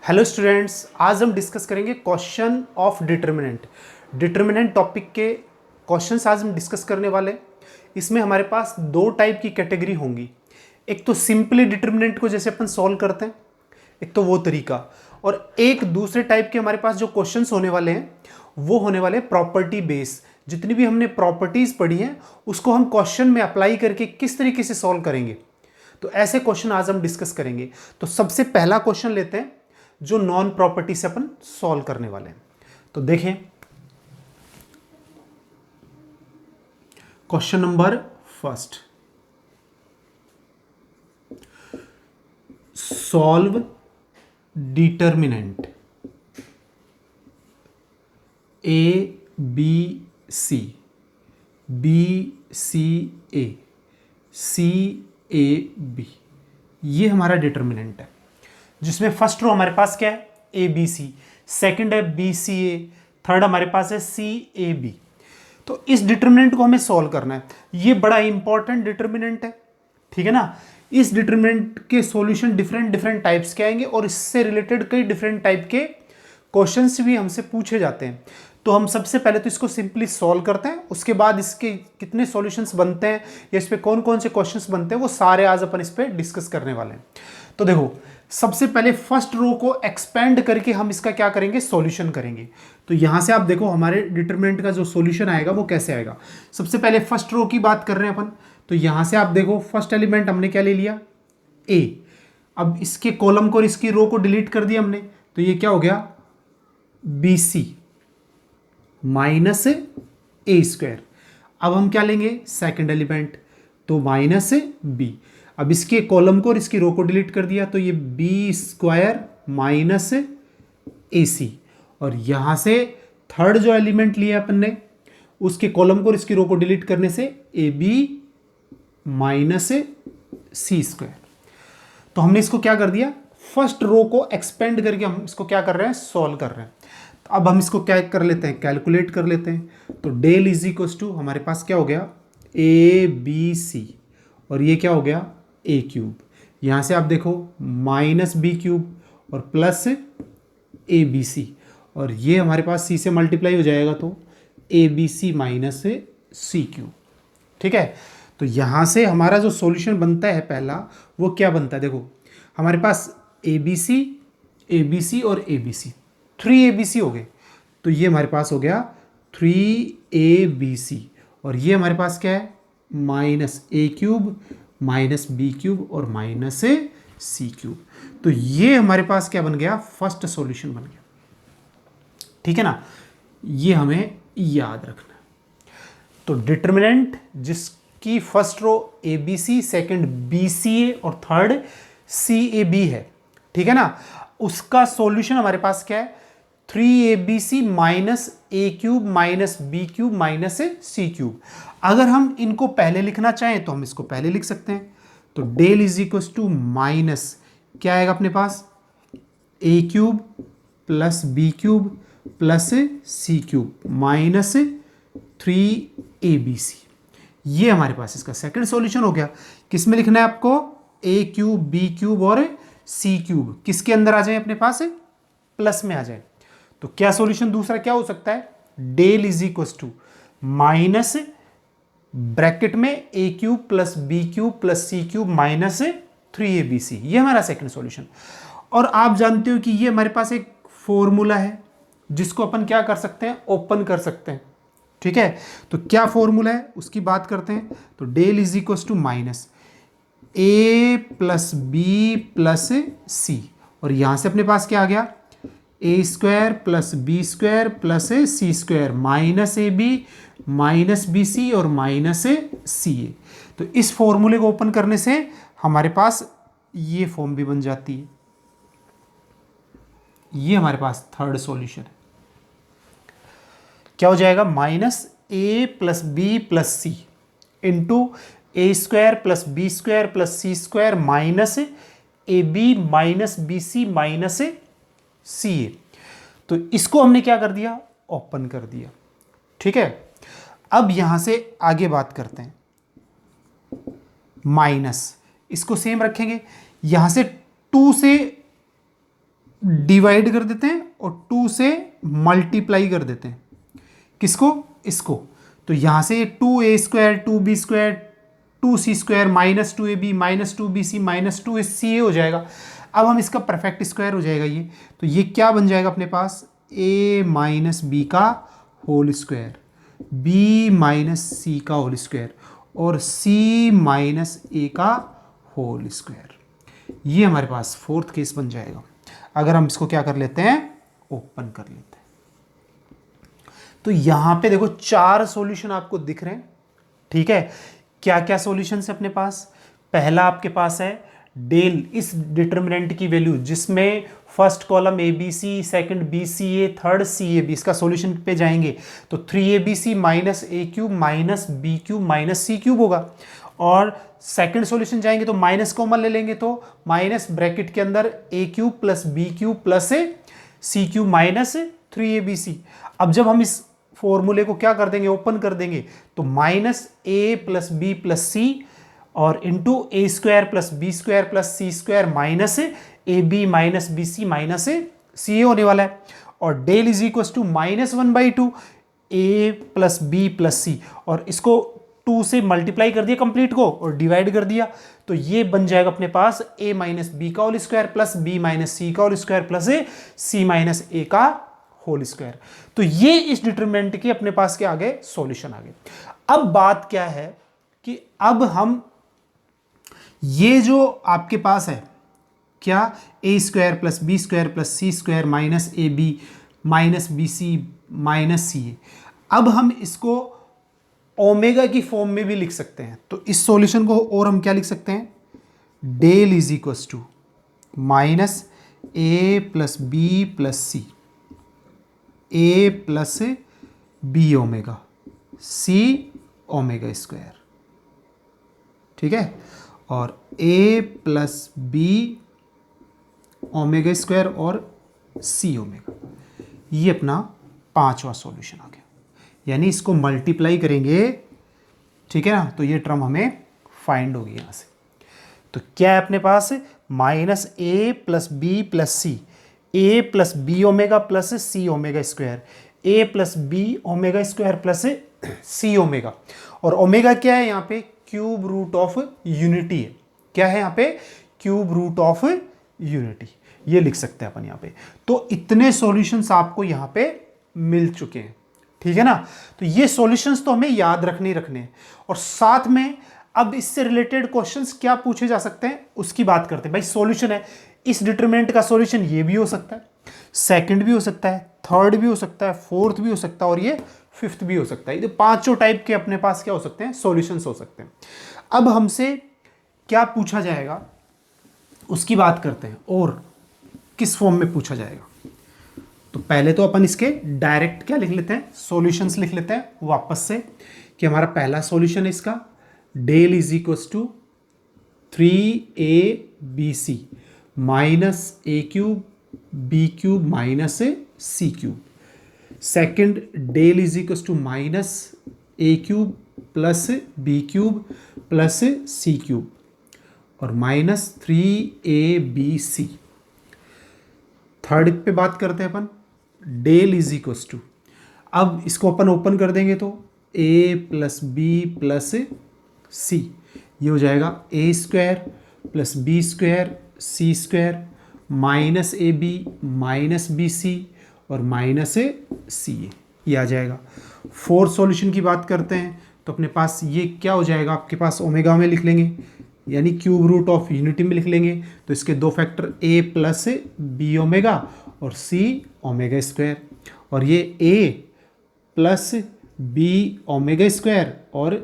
Hello students, आज हम discuss करेंगे question of determinant. Determinant topic के क्वेश्चंस आज हम डिस्कस करने वाले हैं। इसमें हमारे पास दो टाइप की कैटेगरी होंगी। एक तो सिंपली डिटर्मिनेंट को जैसे अपन सॉल्व करते हैं, एक तो वो तरीका, और एक दूसरे टाइप के हमारे पास जो क्वेश्चंस होने वाले हैं वो होने वाले प्रॉपर्टी बेस। जितनी भी हमने प्रॉपर्टीज पढ़ी हैं उसको हम क्वेश्चन में अप्लाई करके किस तरीके से सॉल्व करेंगे, तो ऐसे क्वेश्चन आज हम डिस्कस करेंगे। तो सबसे पहला क्वेश्चन लेते हैं जो नॉन प्रॉपर्टी से अपन सॉल्व करने वाले हैं। तो देखें question number first, solve determinant A B C, B C A, C A B, ये हमारा डिटर्मिनेंट है जिसमें फर्स्ट रो हमारे पास क्या है ए बी सी, सेकेंड है बी सी ए, थर्ड हमारे पास है सी ए बी। तो इस डिटर्मिनेंट को हमें सॉल्व करना है। ये बड़ा इंपॉर्टेंट डिटर्मिनेंट है, ठीक है ना। इस डिटर्मिनेंट के सॉल्यूशन डिफरेंट डिफरेंट टाइप्स के आएंगे और इससे रिलेटेड कई डिफरेंट टाइप के क्वेश्चंस भी हमसे पूछे जाते हैं। तो हम सबसे पहले तो इसको सिंपली सॉल्व करते हैं, उसके बाद इसके कितने सॉल्यूशंस बनते हैं या इस पे कौन कौन से क्वेश्चंस बनते हैं वो सारे आज अपन इस पे डिस्कस करने वाले हैं। तो देखो, सबसे पहले फर्स्ट रो को एक्सपेंड करके हम इसका क्या करेंगे, सॉल्यूशन करेंगे। तो यहां से आप देखो हमारे डिटरमिनेंट का जो सॉल्यूशन आएगा वो कैसे आएगा। सबसे पहले फर्स्ट रो की बात कर रहे हैं अपन, तो यहां से आप देखो फर्स्ट एलिमेंट हमने क्या ले लिया, ए। अब इसके कॉलम को और इसकी रो को डिलीट कर दिया हमने, तो ये क्या हो गया, बी सी माइनस ए स्क्वायर। अब हम क्या लेंगे, सेकंड एलिमेंट, तो माइनस बी। अब इसके कॉलम को और इसकी रो को डिलीट कर दिया, तो ये बी स्क्वायर माइनस ए सी। और यहां से थर्ड जो एलिमेंट लिया अपन ने, उसके कॉलम को और इसकी रो को डिलीट करने से A B minus C square. तो हमने इसको क्या कर दिया, फर्स्ट रो को एक्सपेंड करके हम इसको क्या कर रहे हैं, सॉल्व कर रहे हैं। तो अब हम इसको क्या कर लेते हैं, कैलकुलेट कर लेते हैं। तो डेल इज इक्वल टू हमारे पास क्या हो गया, ए बी सी, और ये क्या हो गया, ए क्यूब। यहां से आप देखो माइनस बी क्यूब और प्लस ए बी सी, और ये हमारे पास सी से मल्टीप्लाई हो जाएगा, तो A B C minus C cube. ठीक है। तो यहां से हमारा जो सॉल्यूशन बनता है पहला, वो क्या बनता है, देखो हमारे पास ए बी सी और ए बी सी, 3 ABC हो गए। तो ये हमारे पास हो गया 3ABC, और ये हमारे पास क्या है, minus A cube minus B cube और माइनस सी क्यूब। तो ये हमारे पास क्या बन गया, फर्स्ट सॉल्यूशन बन गया। ठीक है ना, ये हमें याद रखना है। तो डिटर्मिनेंट जिसकी first row A B C, second B C A और थर्ड सी ए बी है, ठीक है ना, उसका सॉल्यूशन हमारे पास क्या है, 3ABC minus A cube minus B cube minus C cube. अगर हम इनको पहले लिखना चाहें तो हम इसको पहले लिख सकते हैं। तो del is equal to minus क्या आएगा अपने पास, A cube plus B cube plus C cube minus 3ABC। ये हमारे पास इसका सेकंड सॉल्यूशन हो गया। किस में लिखना है आपको, ए क्यूब बी क्यूब और सी क्यूब किसके अंदर आ जाए, अपने पास प्लस में आ जाए। तो क्या सॉल्यूशन दूसरा क्या हो सकता है, del is equal to minus bracket में A cube plus B cube plus C cube minus 3ABC। ये हमारा सेकंड सॉल्यूशन। और आप जानते हो कि ये हमारे पास एक फॉर्मूला है जिसको अपन क्या कर सकते हैं, ओपन कर सकते हैं। ठीक है, तो क्या फॉर्मूला है उसकी बात करते हैं। तो del is equal to minus A plus B plus C, और यहां से अपने पास क्या आ गया, A square plus B square plus C square minus A B minus B C और माइनस सी ए। तो इस फॉर्मूले को ओपन करने से हमारे पास ये फॉर्म भी बन जाती है। ये हमारे पास थर्ड सॉल्यूशन है। क्या हो जाएगा, minus A plus B plus C into A square plus B square plus C square minus A B minus B C minus C A. तो इसको हमने क्या कर दिया, ओपन कर दिया। ठीक है, अब यहां से आगे बात करते हैं, माइनस इसको सेम रखेंगे, यहां से 2 से डिवाइड कर देते हैं और 2 से मल्टीप्लाई कर देते हैं। किसको? इसको। तो यहां से 2a² 2b² 2c² -2ab -2bc -2ca हो जाएगा। अब हम इसका परफेक्ट स्क्वायर हो जाएगा ये। तो ये क्या बन जाएगा अपने पास? a माइनस बी का whole square, b minus C का होल स्क्वायर और c माइनस ए का होल स्क्वायर। ये हमारे पास फोर्थ केस बन जाएगा। अगर हम इसको क्या कर लेते हैं? ओपन कर लेते हैं। तो यहां पे देखो 4 सॉल्यूशन आपको दिख रहे हैं। ठीक है, क्या क्या सॉल्यूशन है अपने पास? पहला आपके पास है डेल, इस डिटर्मिनेंट की वैल्यू जिसमें first column A B C, second B C A, third C A B, इसका सॉल्यूशन पे जाएंगे तो 3abc minus A cube minus B cube minus C cube होगा। और सेकंड सॉल्यूशन जाएंगे तो माइनस कॉमन ले लेंगे तो माइनस ब्रैकेट के अंदर A cube plus B cube plus C cube minus 3abc। अब जब हम इस फॉर्मूले को क्या कर देंगे? ओपन कर देंगे तो minus A plus B plus C और into a² plus b² plus c² minus A B minus B C minus C A होने वाला है। और del is equal to -1/2 a plus B plus C, और इसको 2 से मल्टीप्लाई कर दिया कंप्लीट को और डिवाइड कर दिया। तो ये बन जाएगा अपने पास a माइनस बी का whole square plus b minus C का whole square plus c minus A का होल स्क्वायर। तो ये इस डिटरमिनेंट के अपने पास के आगे सॉल्यूशन आ गए। अब बात क्या है कि अब हम ये जो आपके पास है क्या, a² plus b² plus c² minus A B minus B C minus C A, अब हम इसको ओमेगा की फॉर्म में भी लिख सकते हैं। तो इस सॉल्यूशन को और हम क्या लिख सकते हैं? Del is equal to minus A plus B plus C, A plus B omega C omega square. ठीक है, और a plus B omega square और सी ओमेगा। ये अपना 5वां सॉल्यूशन आ गया। यानी इसको मल्टीप्लाई करेंगे, ठीक है ना, तो ये टर्म हमें फाइंड होगी यहां से। तो क्या है अपने पास? Minus A plus B plus C, A plus B omega plus C omega square, A plus B omega square plus C omega. और ओमेगा क्या है यहाँ पे? क्यूब रूट ऑफ यूनिटी है। क्या है यहाँ पे? Cube root of unity. ये लिख सकते हैं अपन यहाँ पे। तो इतने सॉल्यूशंस आपको यहाँ पे मिल चुके हैं। ठीक है ना, तो ये सॉल्यूशंस तो हमें याद रखने ही रखने हैं। और साथ में अब इससे रिलेटेड क्वेश्चंस क्या पूछे जा सकते हैं उसकी बात करते हैं। भाई सॉल्यूशन है, इस डिटरमिनेंट का सॉल्यूशन ये भी हो सकता है, सेकंड भी हो सकता है, थर्ड भी हो सकता है, फोर्थ भी हो सकता है और ये फिफ्थ भी हो सकता है। ये पांचों टाइप के अपने पास क्या हो सकते हैं? सॉल्यूशंस हो सकते हैं। अब हमसे क्या पूछा जाएगा उसकी बात करते हैं और किस फॉर्म में पूछा जाएगा। तो पहले तो अपन इसके डायरेक्ट क्या लिख लेते हैं? सॉल्यूशंस लिख लेते हैं वापस से कि हमारा पहला सॉल्यूशन है इसका del is equal to 3abc minus A cube B cube minus C cube. Second del is equal to minus A cube plus B cube plus C cube और माइनस 3abc। थर्ड पे बात करते हैं अपन del is equal to, अब इसको अपन open कर देंगे तो a plus B plus C, ये हो जाएगा a² plus b² c² minus A B minus B C और माइनस सी ए, ये आ जाएगा। फोर्थ सॉल्यूशन की बात करते हैं तो अपने पास ये क्या हो जाएगा? आपके पास ओमेगा में लिख लेंगे यानी क्यूब रूट ऑफ यूनिटी में लिख लेंगे। तो इसके दो factor a plus B omega और c ओमेगा स्क्वायर, और ये a plus B omega square और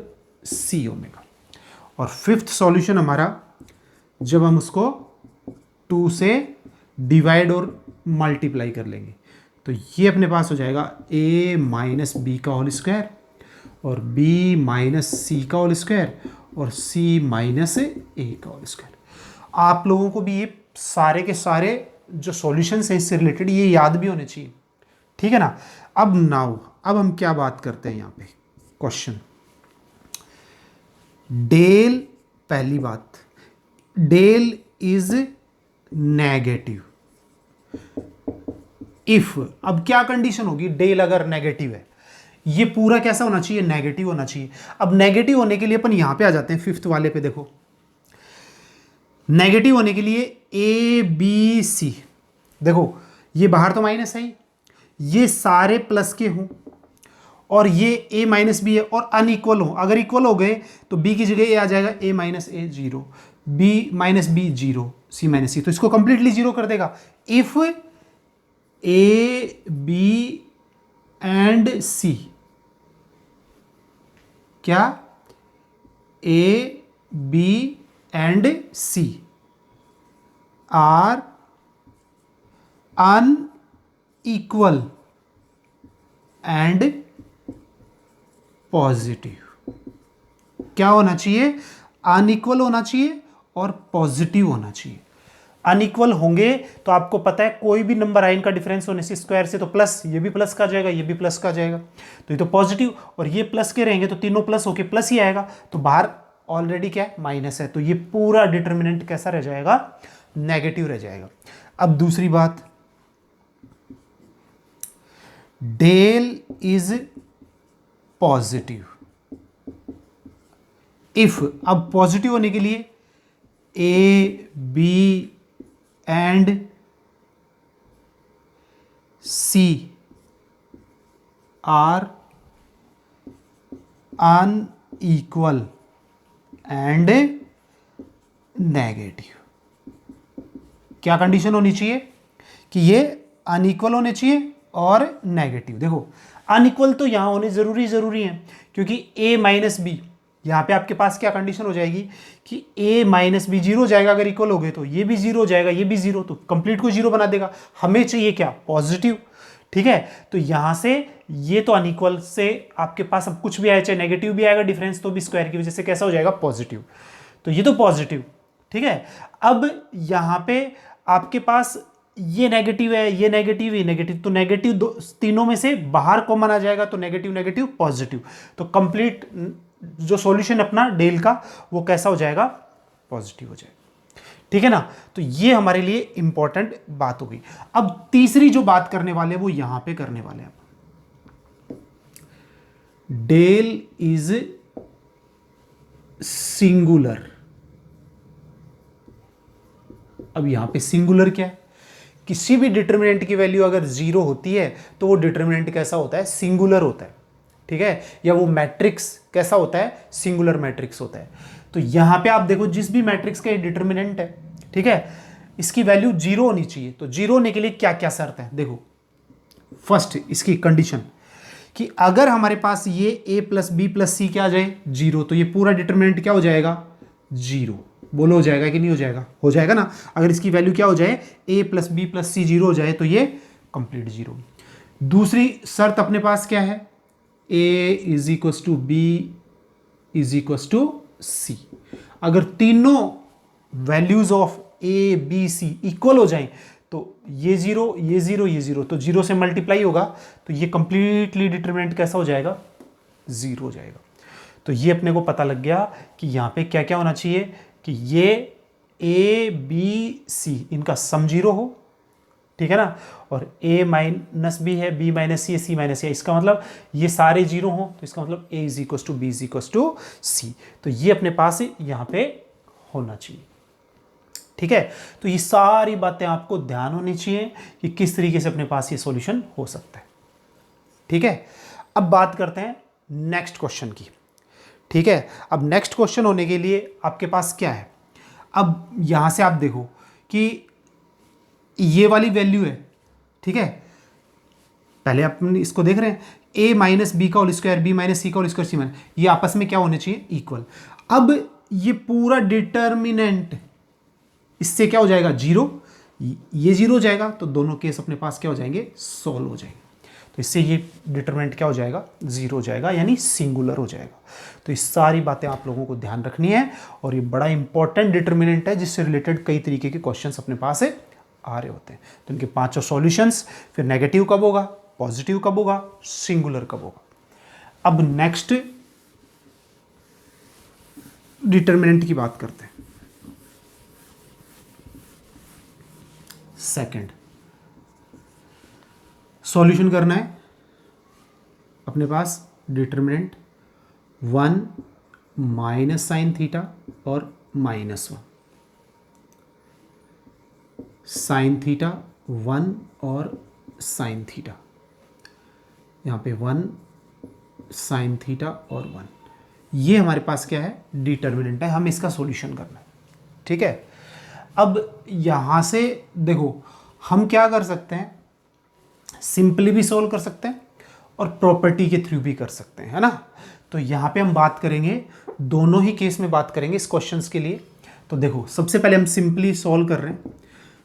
c ओमेगा। और फिफ्थ सॉल्यूशन हमारा जब हम उसको 2 से डिवाइड और मल्टीप्लाई कर लेंगे तो ये अपने पास हो जाएगा a माइनस बी का होल स्क्वायर और b माइनस सी का होल स्क्वायर और c माइनस ए का होल स्क्वायर। आप लोगों को भी ये सारे के सारे जो सॉल्यूशंस हैं इससे रिलेटेड ये याद भी होने चाहिए। ठीक है ना। अब हम क्या बात करते हैं यहाँ पे? क्वेश्चन डेल, पहली बात डेल इज नेगेटिव। इफ, अब क्या कंडीशन होगी, डेल अगर नेगेटिव है, ये पूरा कैसा होना चाहिए, नेगेटिव होना चाहिए। अब नेगेटिव होने के लिए अपन यहां पे आ जाते हैं, फिफ्थ वाले पे देखो, नेगेटिव होने के लिए ए बी सी, देखो ये बाहर तो माइनस है ही, ये सारे प्लस के हों और ये a माइनस बी है और अनइक्वल हो, अगर इक्वल हो गए तो b की जगह a आ जाएगा, a minus A zero, b minus B zero, c minus C, तो इसको कंप्लीटली जीरो कर देगा। If a b and c, क्या, a b and c are unequal and positive, क्या होना चाहिए, अनइक्वल होना चाहिए और पॉजिटिव होना चाहिए। अनइक्वल होंगे तो आपको पता है कोई भी नंबर आए इनका डिफरेंस होने से स्क्वायर से तो प्लस, ये भी प्लस का जाएगा, ये भी प्लस का जाएगा, तो ये तो पॉजिटिव, और ये प्लस के रहेंगे तो तीनों प्लस होके प्लस ही आएगा, तो बाहर ऑलरेडी क्या है, माइनस है, तो ये पूरा डिटर्मिनेंट कैसा रह जाएगा, नेगेटिव रह जाएगा। अब दूसरी बात, डेल इज पॉजिटिव इफ, अब पॉजिटिव होने के लिए A B and C are unequal and negative, क्या कंडीशन होनी चाहिए कि ये अनइक्वल होने चाहिए और नेगेटिव। देखो अनइक्वल तो यहां होने जरूरी है, क्योंकि a माइनस बी, यहां पे आपके पास क्या कंडीशन हो जाएगी कि a माइनस बी जीरो हो जाएगा, अगर इक्वल हो गए तो ये भी जीरो हो जाएगा, ये भी जीरो, तो कंप्लीट को जीरो बना देगा। हमें चाहिए क्या, पॉजिटिव, ठीक है, तो यहां से ये तो अनइक्वल से आपके पास अब कुछ भी आए, चाहे नेगेटिव भी आएगा डिफरेंस, तो भी स्क्वायर की वजह से कैसा हो जाएगा, पॉजिटिव, तो ये तो पॉजिटिव, ठीक है। अब यहां पे आपके पास ये नेगेटिव है, ये नेगेटिव, ये नेगेटिव, तो नेगेटिव दो तीनों में से बाहर कॉमन आ जाएगा, तो नेगेटिव नेगेटिव पॉजिटिव, तो कंप्लीट जो सॉल्यूशन अपना डेल का वो कैसा हो जाएगा, पॉजिटिव हो जाएगा, ठीक है ना। तो ये हमारे लिए इंपॉर्टेंट बात होगी। अब तीसरी जो बात करने वाले हैं वो यहां पे करने वाले हैं, डेल इज सिंगुलर। अब यहां पे सिंगुलर क्या है, किसी भी डिटर्मिनेंट की वैल्यू अगर जीरो होती है तो वो डिटर्मिनेंट कैसा होता है, सिंगुलर होता है, ठीक है, या वो मैट्रिक्स कैसा होता है, सिंगुलर मैट्रिक्स होता है। तो यहां पे आप देखो जिस भी मैट्रिक्स का डिटर्मिनेंट है, ठीक है, इसकी वैल्यू जीरो होनी चाहिए। तो जीरो होने के लिए क्या क्या शर्त है, देखो फर्स्ट इसकी कंडीशन कि अगर हमारे पास ये a प्लस बी प्लस सी क्या आ जाए, जीरो, तो ये पूरा डिटर्मिनेंट क्या हो जाएगा, जीरो। बोलो हो जाएगा कि नहीं हो जाएगा, हो जाएगा ना। अगर इसकी वैल्यू क्या हो जाए, a plus B plus C zero हो जाए तो ये कंप्लीट जीरो। दूसरी शर्त अपने पास क्या है, a is equals to B is equals to C. अगर तीनों values of a b c equal हो जाएं तो ये जीरो, ये जीरो, ये जीरो, तो जीरो से मल्टीप्लाई होगा, तो ये कंप्लीटली डिटरमिनेंट कैसा हो जाएगा, जीरो हो जाएगा। तो ये अपने को पता लग गया कि यहाँ पे क्या क्या होना चाहिए कि ये a b c इनका सम जीरो हो, ठीक है ना, और a माइनस बी है, b माइनस सी है, c माइनस है, इसका मतलब ये सारे जीरो हो, तो इसका मतलब a is equals to B is equals to C. तो ये अपने पास यहाँ पे होना चाहिए, ठीक है। तो ये सारी बातें आपको ध्यान होनी चाहिए कि किस तरीके से अपने पास ये सॉल्यूशन हो सकता है, ठीक है। अब बात करते हैं नेक्स्ट क्वेश्चन की, ठीक है। अब नेक्स्ट क्वेश्चन होने के लिए आपके पास क्या है, अब यहां से आप देखो कि ये वाली वैल्यू है, ठीक है, पहले अपन इसको देख रहे हैं, a माइनस बी का whole square, B minus C का होल स्क्वायर, सी माइनस, ये आपस में क्या होने चाहिए, इक्वल। अब ये पूरा डिटर्मिनेंट इससे क्या हो जाएगा, जीरो, ये जीरो हो जाएगा, तो दोनों केस अपने पास क्या हो जाएंगे, सॉल्व हो जाएंगे। तो इससे ये डिटरमिनेंट क्या हो जाएगा, जीरो हो जाएगा, यानी सिंगुलर हो जाएगा। तो इस सारी बातें आप लोगों को ध्यान रखनी है, और ये बड़ा इंपॉर्टेंट डिटरमिनेंट है जिससे रिलेटेड कई तरीके के क्वेश्चंस अपने पास है आ रहे होते हैं। तो इनके पांचों सॉल्यूशंस, फिर नेगेटिव कब होगा, पॉजिटिव कब होगा, सिंगुलर कब होगा। अब नेक्स्ट डिटरमिनेंट की बात करते हैं, सेकंड। सॉल्यूशन करना है अपने पास डिटर्मिनेंट 1 माइनस साइन थीटा और -1, साइन थीटा 1 और साइन थीटा, यहाँ पे 1 साइन थीटा और 1, ये हमारे पास क्या है, डिटर्मिनेंट है, हमें इसका सॉल्यूशन करना है। ठीक है, अब यहाँ से देखो हम क्या कर सकते हैं, सिंपली भी सोल्व कर सकते हैं और प्रॉपर्टी के थ्रू भी कर सकते हैं, है ना। तो यहाँ पे हम बात करेंगे, दोनों ही केस में बात करेंगे इस क्वेश्चंस के लिए। तो देखो सबसे पहले हम सिंपली सॉल्व कर रहे हैं,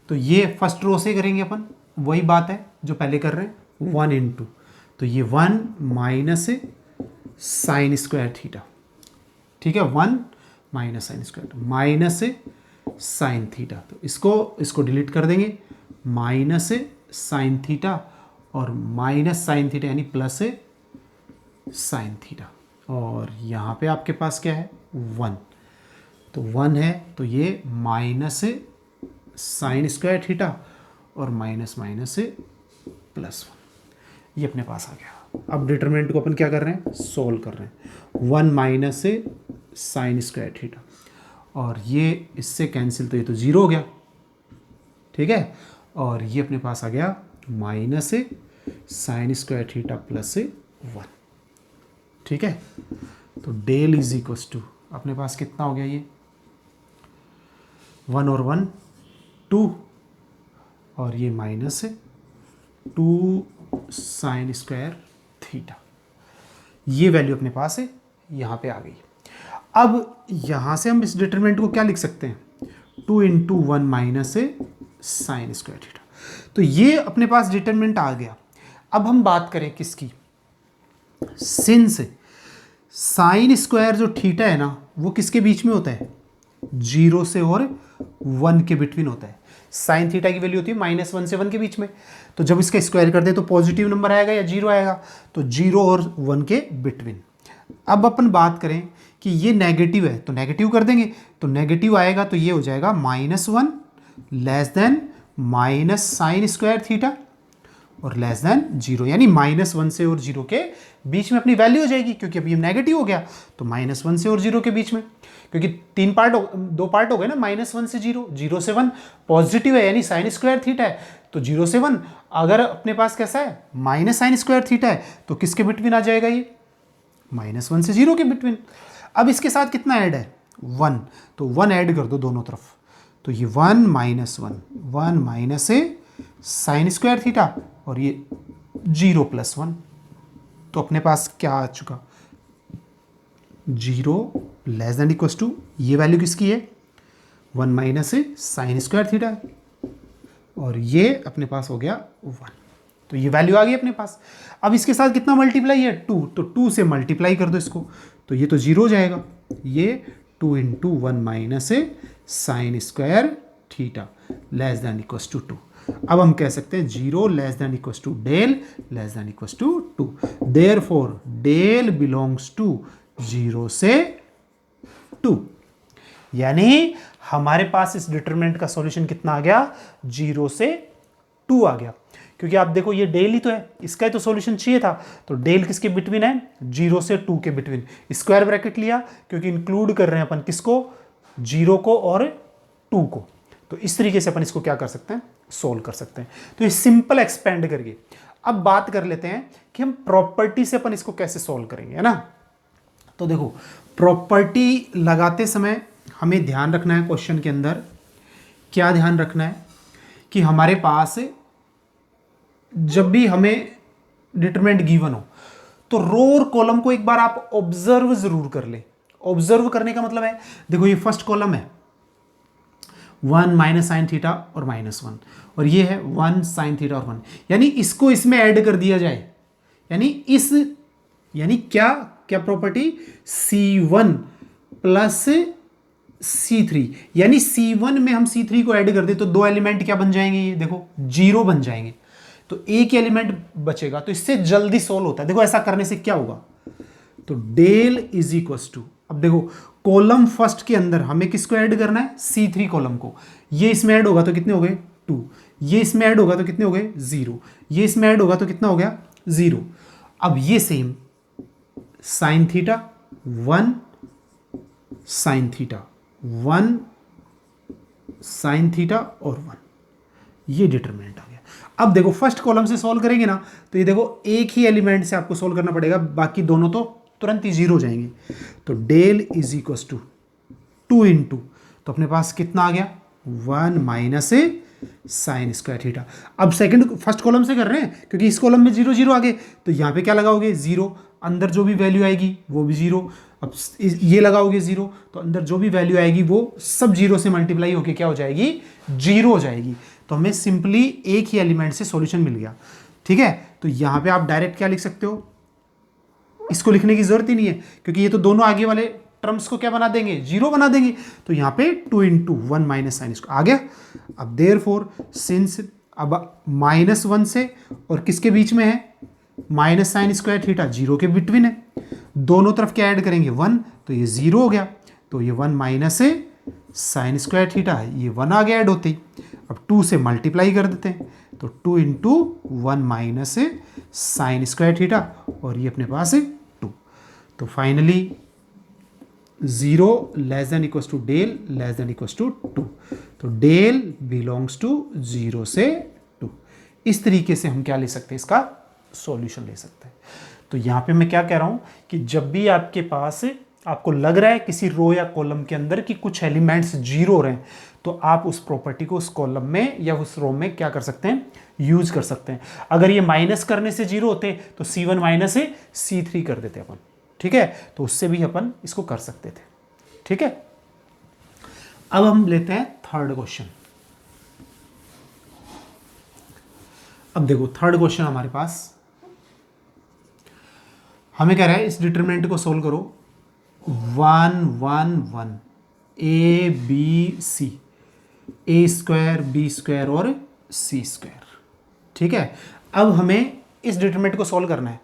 तो ये फर्स्ट रो से करेंगे अपन, वही बात है जो पहले कर रहे हैं, 1 इंटू, तो ये 1 माइनस साइन स्क्वायर थीटा, ठीक है, 1 minus sine square minus sine theta, तो इसको डिलीट कर देंगे, माइनस साइन थीटा और माइनस साइन थीटा यानी प्लस साइन थीटा, और यहाँ पे आपके पास क्या है 1, तो 1 है, तो ये माइनस साइन स्क्वायर थीटा और माइनस माइनस प्लस 1, ये अपने पास आ गया। अब डिटरमिनेंट को अपन क्या कर रहे हैं, सोल्व कर रहे हैं, 1 माइनस साइन स्क्वायर थीटा और ये इससे कैंसिल, तो ये तो 0 हो गया, ठीक है, और ये अपने पास आ गया minus sine square theta plus 1, ठीक है। तो डेल इज इक्वस टू अपने पास कितना हो गया, ये 1 और 1 2 और ये माइनस 2 साइन स्क्वायर थीटा, ये वैल्यू अपने पास है यहाँ पे आ गई। अब यहाँ से हम इस डिटरमिनेंट को क्या लिख सकते हैं, 2 into 1 minus sine square theta, तो ये अपने पास डिटरमिनेंट आ गया। अब हम बात करें किसकी, सिंस साइन स्क्वायर जो थीटा है ना, वो किसके बीच में होता है, 0 से और 1 के बिटवीन होता है। साइन थीटा की वैल्यू होती है -1 से 1 के बीच में, तो जब इसका स्क्वायर कर दे तो पॉजिटिव नंबर आएगा या 0 आएगा, तो 0 और 1 के बिटवीन। अब अपन बात करें कि ये नेगेटिव है तो नेगेटिव कर देंगे, तो नेगेटिव आएगा तो ये हो जाएगा -1 less than minus sine square theta और लेस देन 0, यानी -1 से और 0 के बीच में अपनी वैल्यू हो जाएगी, क्योंकि अभी ये नेगेटिव हो गया तो -1 से और 0 के बीच में, क्योंकि दो पार्ट हो गए ना, -1 से 0, 0 से 1, पॉजिटिव है यानी साइन स्क्वायर थीटा है, तो 0 से 1, अगर अपने पास कैसा है माइनस साइन स्क्वायर थीटा है तो किसके बिटवीन आ जाएगा, ये -1 से 0 के बिटवीन। अब इसके साथ कितना ऐड है, 1, तो 1 ऐड कर दो दोनों तरफ, तो ये 1 minus 1 minus sine square theta और ये 0 प्लस 1, तो अपने पास क्या आ चुका, 0 लेस देन इक्वल्स टू, ये वैल्यू किसकी है, 1 माइनस साइन स्क्वायर थीटा है, और ये अपने पास हो गया 1, तो ये वैल्यू आ गई अपने पास। अब इसके साथ कितना मल्टीप्लाई है, 2, तो 2 से मल्टीप्लाई कर दो इसको, तो ये तो 0 हो जाएगा, ये 2 into 1 minus sine square theta less than equals to 2। अब हम कह सकते हैं 0 less than equals to del less than equals to 2, therefore del belongs to 0 से 2, यानी हमारे पास इस डिटरमिनेंट का सॉल्यूशन कितना आ गया, 0 से 2 आ गया, क्योंकि आप देखो ये डेल ही तो है, इसका ही तो सॉल्यूशन चाहिए था, तो डेल किसके बिटवीन है, 0 से 2 के बिटवीन, स्क्वायर ब्रैकेट लिया क्योंकि इंक्लूड कर रहे हैं अपन किसको, 0 को और 2 को, तो इस तरीके से अपन इसको क्या कर सकते हैं, सोल्व कर सकते हैं। तो ये सिंपल एक्सपेंड करके अब बात कर लेते हैं कि हम प्रॉपर्टी से अपन इसको कैसे सोल्व करेंगे, है ना। तो देखो प्रॉपर्टी लगाते समय हमें ध्यान रखना है, क्वेश्चन के अंदर क्या ध्यान रखना है कि हमारे पास जब भी हमें डिटरमिनेंट गिवन हो तो रो और कॉलम को एक बार आप ऑब्जर्व जरूर कर ले। ऑब्जर्व करने का मतलब है, देखो ये फर्स्ट कॉलम है 1 माइनस साइन थीटा और -1, और ये है 1 साइन थीटा और 1, यानी इसको इसमें ऐड कर दिया जाए, यानी क्या प्रॉपर्टी, C1 प्लस C3, यानी C1 में हम C3 को ऐड कर दे तो दो एलिमेंट क्या बन जाएंगे, ये देखो 0 बन जाएंगे, तो एक एलिमेंट बचेगा, तो इससे जल्दी सोल्व होता है। देखो ऐसा करने से क्या होगा, तो डेल इज इक्वल्स टू, अब देखो कॉलम फर्स्ट के अंदर हमें किसको ऐड करना है, C3 कॉलम को, ये इसमें ऐड होगा तो कितने हो गए 2, ये इसमें ऐड होगा तो कितने हो गए 0, ये इसमें ऐड होगा तो कितना हो गया 0। अब ये same sine theta 1 sine theta 1 sine theta और 1, ये डिटरमिनेंट आ गया। अब देखो फर्स्ट कॉलम से सॉल्व करेंगे ना, तो ये देखो एक ही एलिमेंट से आपको सॉल्व करना पड़ेगा, बाकी दोनों तो तुरंत ही 0 हो जाएंगे। तो del is equal to 2 into, तो अपने पास कितना आ गया 1 माइनस साइन स्क्वायर थीटा। अब सेकंड फर्स्ट कॉलम से कर रहे हैं क्योंकि इस कॉलम में 0 0 आ गए, तो यहाँ पे क्या लगाओगे 0, अंदर जो भी वैल्यू आएगी वो भी 0। अब ये लगाओगे 0, तो अंदर जो भी वैल्यू आएगी वो सब 0 से मल्टीप्लाई होके क्या हो जाएगी 0 हो जाएगी। तो हमें सिंपली एक ही एलिमेंट से सॉल्यूशन मिल गया। ठीक है, तो यहाँ पे आप डायरेक्ट क्या लिख सकते हो, इसको लिखने की जरूरत ही नहीं है क्योंकि ये तो दोनों आगे वाले टर्म्स को क्या बना देंगे 0 बना देंगे। तो यहाँ पे 2 इंटू 1 माइनस साइन स्क्वायर आ गया। अब देयरफॉर सिंस अब -1 से और किसके बीच में है माइनस साइन स्क्वायर थीटा 0 के बिटवीन है, दोनों तरफ क्या ऐड करेंगे 1, तो ये 0 हो गया। तो ये 1 माइनस है साइन स्क्वायर थीटा है, ये 1 आ गया ऐड होते ही। अब 2 से मल्टीप्लाई कर देते हैं, तो 2 इंटू 1 माइनस है साइन स्क्वायर थीटा और ये अपने पास है 2। तो finally 0 less than equals to del less than equals to 2, तो डेल बिलोंग्स टू 0 से 2। इस तरीके से हम क्या ले सकते हैं, इसका सॉल्यूशन ले सकते हैं। तो यहाँ पे मैं क्या कह रहा हूँ कि जब भी आपके पास आपको लग रहा है किसी रो या कॉलम के अंदर कि कुछ एलिमेंट्स 0 हो रहे हैं, तो आप उस प्रॉपर्टी को उस कॉलम में या उस रो में क्या कर सकते हैं, यूज कर सकते हैं। अगर ये माइनस करने से 0 होते तो C1 माइनस C3 कर देते अपन। ठीक है, तो उससे भी अपन इसको कर सकते थे। ठीक है, अब हम लेते हैं थर्ड क्वेश्चन। अब देखो थर्ड क्वेश्चन हमारे पास हमें कह रहा है इस डिटरमिनेंट को सोल्व करो 1 1 1 a B C, a square b square और सी स्क्वायर। ठीक है, अब हमें इस डिटरमिनेंट को सोल्व करना है।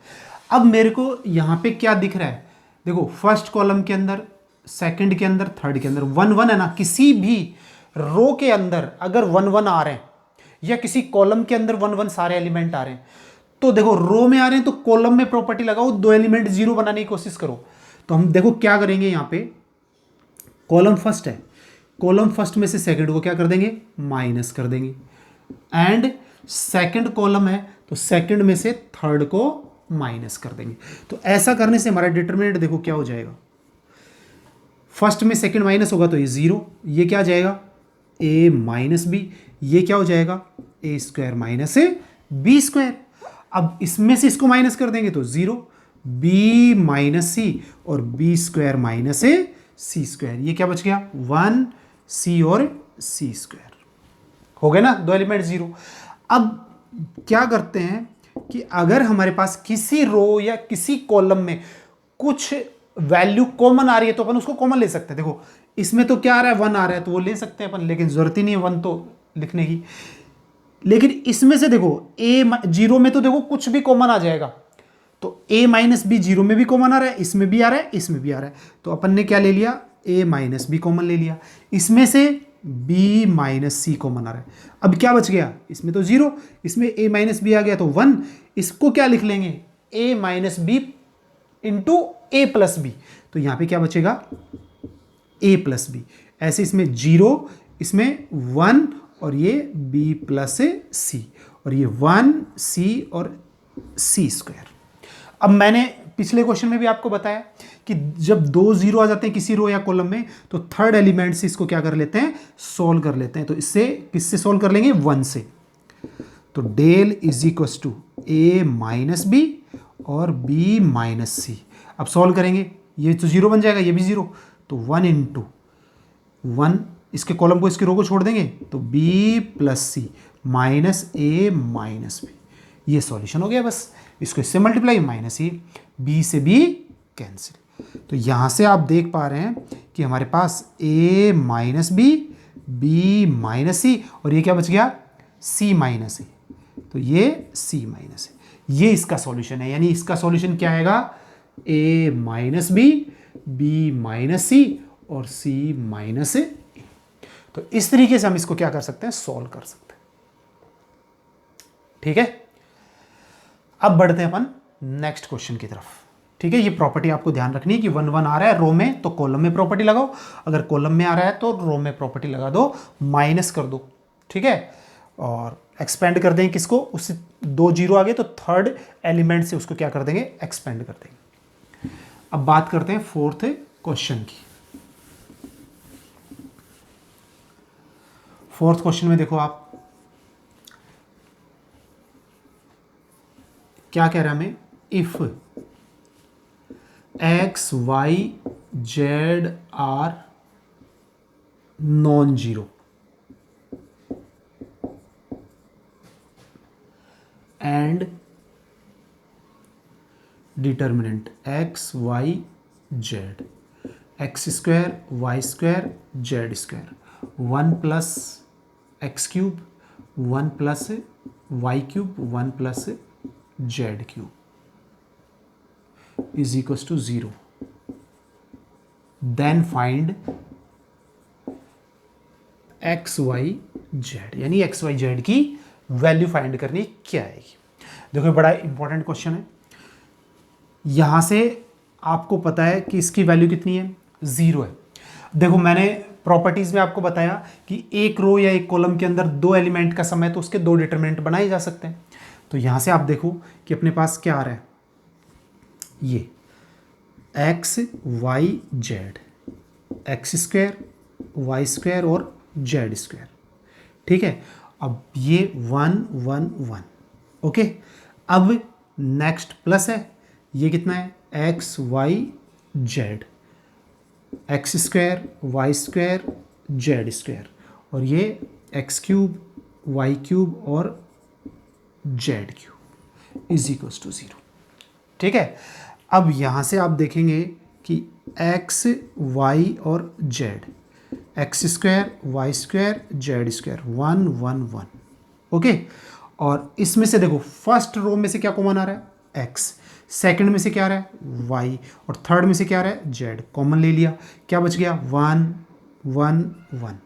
अब मेरे को यहां पे क्या दिख रहा है, देखो फर्स्ट कॉलम के अंदर, सेकंड के अंदर, थर्ड के अंदर 1 1 है ना। किसी भी रो के अंदर अगर 1 1 आ रहे हैं या किसी कॉलम के अंदर 1 1 सारे एलिमेंट आ रहे हैं, तो देखो रो में आ रहे हैं तो कॉलम में प्रॉपर्टी लगाओ, 2 एलिमेंट 0 बनाने की कोशिश करो। तो हम देखो क्या करेंगे, यहां पे कॉलम फर्स्ट है, कॉलम फर्स्ट में से सेकंड को क्या कर देंगे माइनस कर देंगे, एंड सेकंड कॉलम है तो सेकंड में से थर्ड को माइनस कर देंगे। तो ऐसा करने से हमारा डिटरमिनेंट देखो क्या हो जाएगा, फर्स्ट में सेकंड माइनस होगा तो ये 0, ये क्या आ जाएगा a माइनस बी, ये क्या हो जाएगा a square minus b square. अब इसमें से इसको माइनस कर देंगे तो 0, b माइनस सी और b square minus C square, ये क्या बच गया 1 c और c स्क्वायर। हो गए ना 2 एलिमेंट 0। अब क्या करते हैं कि अगर हमारे पास किसी रो या किसी कॉलम में कुछ वैल्यू कॉमन आ रही है तो अपन उसको कॉमन ले सकते हैं। देखो इसमें तो क्या आ रहा है 1 आ रहा है तो वो ले सकते हैं अपन, लेकिन जरूरत ही नहीं है 1 तो लिखने की। लेकिन इसमें से देखो a 0 में तो देखो कुछ भी कॉमन आ जाएगा, तो a माइनस बी 0 में भी कॉमन आ रहा है, इसमें भी आ रहा है, इसमें भी आ रहा है, तो अपन ने क्या ले लिया a माइनस बी कॉमन ले लिया। इसमें से b माइनस सी कॉमन आ रहा है, अब क्या बच गया, इसमें तो 0, इसमें a माइनस बी आ गया तो 1, इसको क्या लिख लेंगे a minus b into a plus b, तो यहां पे क्या बचेगा a प्लस बी। ऐसे इसमें 0, इसमें 1 और ये b प्लस सी और ये 1 c और c स्क्वायर। अब मैंने पिछले क्वेश्चन में भी आपको बताया कि जब 2 0 आ जाते हैं किसी रो या कॉलम में तो थर्ड एलिमेंट से इसको क्या कर लेते हैं सॉल्व कर लेते हैं। तो इससे किससे सॉल्व कर लेंगे 1 से। तो del is equal to a minus b और b माइनस सी। अब सॉल्व करेंगे, ये तो 0 बन जाएगा, ये भी 0, तो 1 इंटू 1, इसके कॉलम को इसके रो को छोड़ देंगे तो b plus c minus a minus b, ये सॉल्यूशन हो गया। बस इसको इससे मल्टीप्लाई माइनस ये b से b कैंसिल। तो यहां से आप देख पा रहे हैं कि हमारे पास a minus B, b minus C और ये क्या बच गया c माइनस ए, तो ये c माइनस ए, ये इसका सॉल्यूशन है। यानी इसका सॉल्यूशन क्या आएगा a minus B, b minus C और c माइनस ए। तो इस तरीके से हम इसको क्या कर सकते हैं सॉल्व कर सकते हैं। ठीक है, अब बढ़ते हैं अपन नेक्स्ट क्वेश्चन की तरफ। ठीक है, ये प्रॉपर्टी आपको ध्यान रखनी है कि 1 1 आ रहा है रो में तो कॉलम में प्रॉपर्टी लगाओ, अगर कॉलम में आ रहा है तो रो में प्रॉपर्टी लगा दो, माइनस कर दो। ठीक है, और एक्सपेंड कर देंगे किसको, उससे 2 जीरो आ गए तो थर्ड एलिमेंट से उसको क्या कर देंगे, एक्सपेंड कर देंगे। अब बात करते हैं फोर्थ क्वेश्चन की। फोर्थ क्वेश्चन में देखो आप क्या कह रहा है हमें, if x Y z are non zero and determinant x Y z x square Y square z square 1 plus x cube 1 plus y cube 1 plus z cube is equals to 0, then find x Y z, यानी x Y z की value find करनी क्या आएगी। देखो बड़ा important question है। यहां से आपको पता है कि इसकी वैल्यू कितनी है, 0 है। देखो मैंने प्रॉपर्टीज में आपको बताया कि एक रो या एक कॉलम के अंदर 2 एलिमेंट का समय तो उसके 2 डिटरमिनेंट बनाए जा सकते हैं। तो यहां से आप देखो कि अपने पास क्या आ रहा है, ये x Y z x square Y square और जेड स्क्वायर। ठीक है, अब ये 1 1 1, ओके। अब नेक्स्ट प्लस है, ये कितना है, x Y z x square Y square z square, और ये एक्स क्यूब वाई क्यूब और z cube is equals to 0। ठीक है, अब यहां से आप देखेंगे कि एक्स वाई और Z x square Y square z square 1 1 1, okay. और इसमें से देखो फर्स्ट रो में से क्या कॉमन आ रहा है, एक्स, सेकंड में से क्या आ रहा है, वाई, और थर्ड में से क्या आ रहा है, जेड, कॉमन ले लिया, क्या बच गया, 1 1 1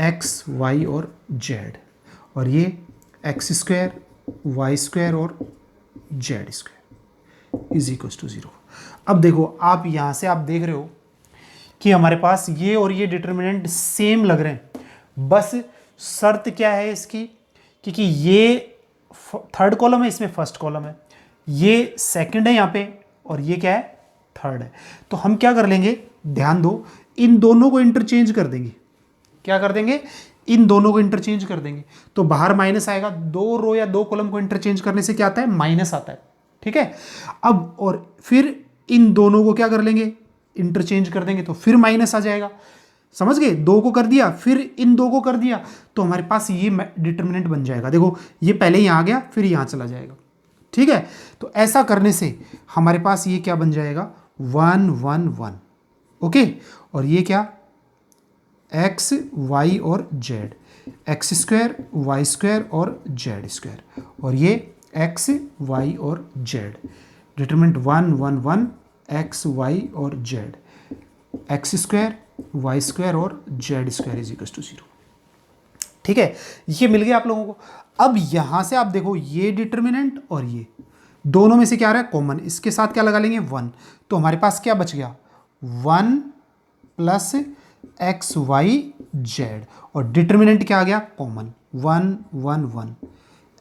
एक्स वाई और जेड, और ये एक्स स्क्वायर वाई स्क्वायर और Z square is equals to 0। अब देखो आप यहां से आप देख रहे हो कि हमारे पास ये और ये डिटरमिनेंट सेम लग रहे हैं, बस शर्त क्या है इसकी, क्योंकि ये थर्ड कॉलम है, इसमें फर्स्ट कॉलम है, ये सेकंड है यहाँ पे, और ये क्या है, थर्ड है। तो हम क्या कर लेंगे, ध्यान दो, इन दोनों को इंटरचेंज कर देंगे। क्या कर देंगे, इन दोनों को इंटरचेंज कर देंगे, तो बाहर माइनस आएगा। 2 रो या 2 कॉलम को इंटरचेंज करने से क्या आता है, माइनस आता है। ठीक है, अब और फिर इन दोनों को क्या कर लेंगे, इंटरचेंज कर देंगे, तो फिर माइनस आ जाएगा। समझ गए, 2 को कर दिया फिर इन 2 को कर दिया, तो हमारे पास ये डिटरमिनेंट बन जाएगा। देखो ये पहले यहां आ गया फिर यहां चला जाएगा। ठीक है, तो ऐसा करने से हमारे पास ये क्या बन जाएगा, 1 1 1, ओके। और ये क्या, एक्स वाई और Z x square Y square और जेड स्क्वायर, और ये एक्स वाई और जेड, डिटरमिनेंट 1 1 1 एक्स वाई और Z x square Y square और Z square is equal to 0। ठीक है, ये मिल गया आप लोगों को। अब यहां से आप देखो ये डिटरमिनेंट और ये दोनों में से क्या आ रहा है, कॉमन, इसके साथ क्या लगा लेंगे, 1, तो हमारे पास क्या बच गया, 1 प्लस एक्स वाई जेड, और डिटरमिनेंट क्या आ गया, कॉमन, 1 1 1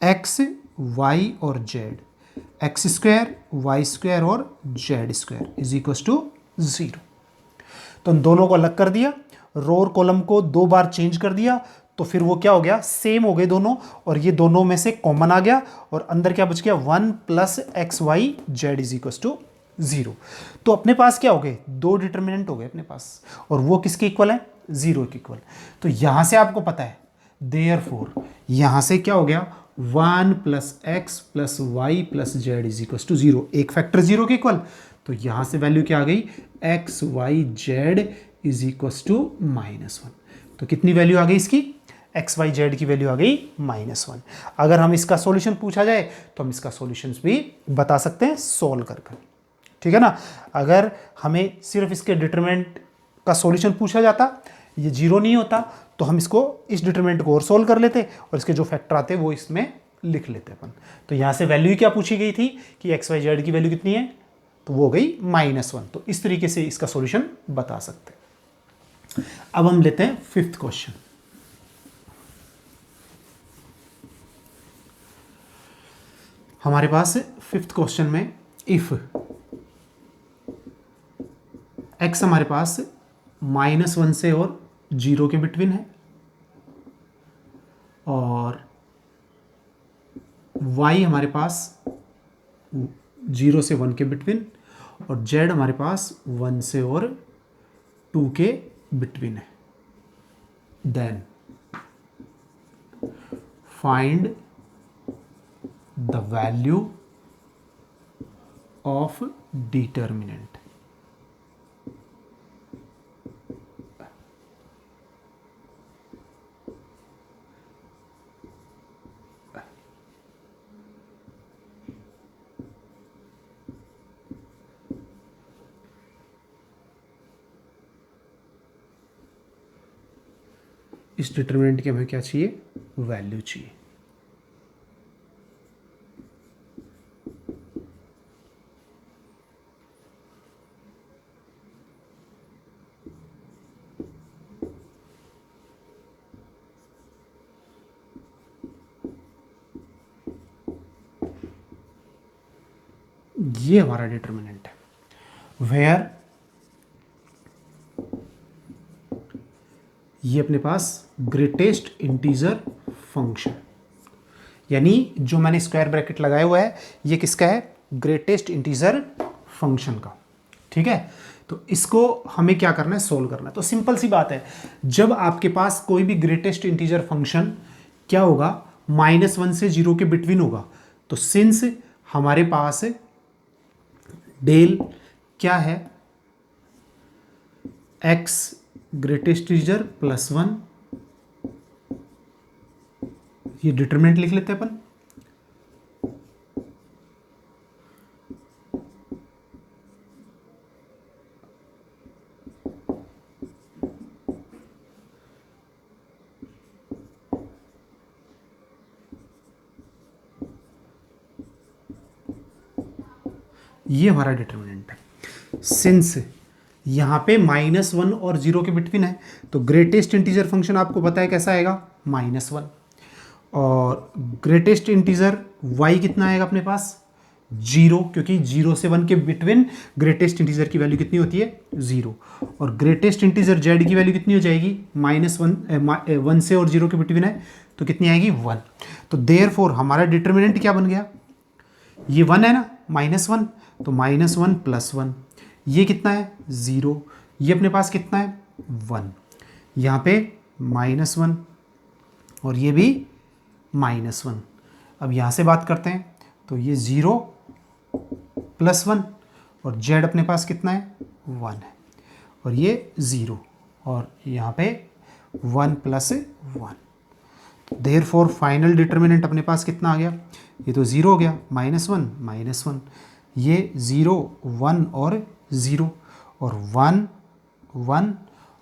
एक्स वाई और Z x square Y square और Z square is equal to 0। तो इन दोनों को अलग कर दिया, रो और कॉलम को 2 बार चेंज कर दिया, तो फिर वो क्या हो गया, सेम हो गए दोनों, और ये दोनों में से कॉमन आ गया, और अंदर क्या बच गया, 1 plus x Y z is equal to 0। तो अपने पास क्या हो गए, 2 डिटरमिनेंट हो गए अपने पास, और वो किसके इक्वल है, 0 के इक्वल। तो यहां से आपको पता है, देयरफॉर यहां से क्या हो गया, 1 plus x plus y plus z is equal to 0, एक फैक्टर 0 के इक्वल। तो यहां से वैल्यू क्या आ गई, x Y z is equal to -1। तो कितनी वैल्यू आ गई इसकी, एक्स वाई जेड की वैल्यू आ गई -1। अगर हम इसका सॉल्यूशन पूछा जाए तो हम इसका सॉल्यूशन भी बता सकते हैं सोल्व कर कर। ठीक है ना, अगर हमें सिर्फ इसके डिटरमिनेंट का सॉल्यूशन पूछा जाता, ये 0 नहीं होता, तो हम इसको, इस डिटरमिनेंट को और सोल्व कर लेते, और इसके जो फैक्टर आते वो इसमें लिख लेते हैं अपन। तो यहाँ से वैल्यू क्या पूछी गई थी कि एक्स वाई जेड की वैल्यू कितनी है, तो वो हो गई -1। तो इस तरीके से इसका सॉल्यूशन बता सकते हैं। अब हम लेते हैं 5th क्वेश्चन। हमारे पास 5th क्वेश्चन में इफ x हमारे पास -1 से और 0 के बिटवीन है और y हमारे पास 0 से 1 के बिटवीन और z हमारे पास 1 से और 2 के बिटवीन है, then find the value of determinant. इस डिटरमिनेंट की हमें क्या चाहिए, वैल्यू चाहिए। ये हमारा डिटरमिनेंट है, वेयर ये अपने पास ग्रेटेस्ट इंटीजर फंक्शन, यानी जो मैंने स्क्वायर ब्रैकेट लगाया हुआ है ये किसका है, ग्रेटेस्ट इंटीजर फंक्शन का। ठीक है, तो इसको हमें क्या करना है, सोल्व करना है। तो सिंपल सी बात है, जब आपके पास कोई भी ग्रेटेस्ट इंटीजर फंक्शन क्या होगा, -1 से 0 के बिटवीन होगा, तो सिंस हमारे पास डेल क्या है, x ग्रेटेस्ट इंटीजर +1, ये डिटरमिनेंट लिख लेते हैं अपन। ये हमारा डिटरमिनेंट है। सिंस यहाँ पे -1 और 0 के बिटवीन है, तो ग्रेटेस्ट इंटीजर फंक्शन आपको पता है कैसा आएगा, -1, और ग्रेटेस्ट इंटीजर y कितना आएगा अपने पास, 0, क्योंकि 0 से 1 के बिटवीन ग्रेटेस्ट इंटीजर की वैल्यू कितनी होती है, 0, और ग्रेटेस्ट इंटीजर z की वैल्यू कितनी हो जाएगी, -1 से और 0 के बिटवीन है तो कितनी आएगी, 1। तो देयरफॉर हमारा डिटरमिनेंट क्या बन गया, ये 1 है ना, -1, तो -1 + 1, ये कितना है, 0, ये अपने पास कितना है, 1, यहाँ पे -1 और ये भी -1। अब यहाँ से बात करते हैं, तो ये 0 + 1 और z अपने पास कितना है, 1 है, और ये 0 और यहाँ पे 1 + 1। देयरफॉर फाइनल डिटरमिनेंट अपने पास कितना आ गया, ये तो 0 हो गया, -1 -1, ये 0 1 और 0 और 1 1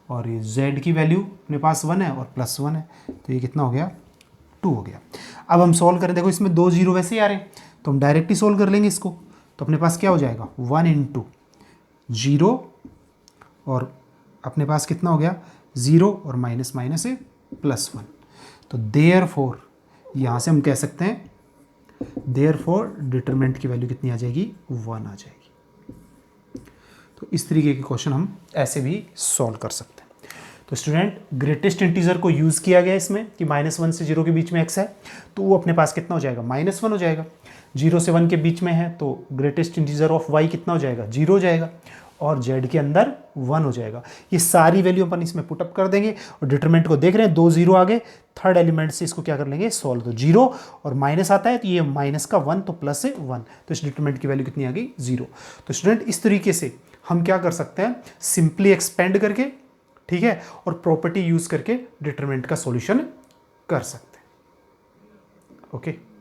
और ये z की वैल्यू अपने पास 1 है और +1 है, तो ये कितना हो गया, 2 हो गया। अब हम सॉल्व करें, देखो इसमें 2 0 वैसे ही आ रहे हैं, तो हम डायरेक्ट ही सॉल्व कर लेंगे इसको। तो अपने पास क्या हो जाएगा, 1 × 0 और अपने पास कितना हो गया, 0 और माइनस माइनस है +1। तो देयरफॉर यहाँ से हम कह सकते हैं, देयरफॉर डिटरमिनेंट की वैल्यू कितनी आ जाएगी, 1 आ जाएगी। तो इस तरीके के क्वेश्चन हम ऐसे भी सॉल्व कर सकते हैं। तो स्टूडेंट, ग्रेटेस्ट इंटीजर को यूज़ किया गया इसमें कि -1 से 0 के बीच में x है, तो वो अपने पास कितना हो जाएगा, -1 हो जाएगा। 0 से 1 के बीच में है तो ग्रेटेस्ट इंटीजर ऑफ y कितना हो जाएगा, 0 हो जाएगा, और z के अंदर 1 हो जाएगा। ये सारी वैल्यू अपन इसमें पुटअप कर देंगे और डिटरमिनेंट को देख रहे हैं, 2 0 आ गए, थर्ड एलिमेंट से इसको क्या कर लेंगे, सॉल्व। तो 0 और माइनस आता है तो ये -1 तो +1, तो इस डिटरमिनेंट की वैल्यू कितनी आ गई, 0। तो स्टूडेंट, इस तरीके से हम क्या कर सकते हैं, सिंपली एक्सपेंड करके, ठीक है, और प्रॉपर्टी यूज करके डिटरमिनेंट का सॉल्यूशन कर सकते हैं। ओके।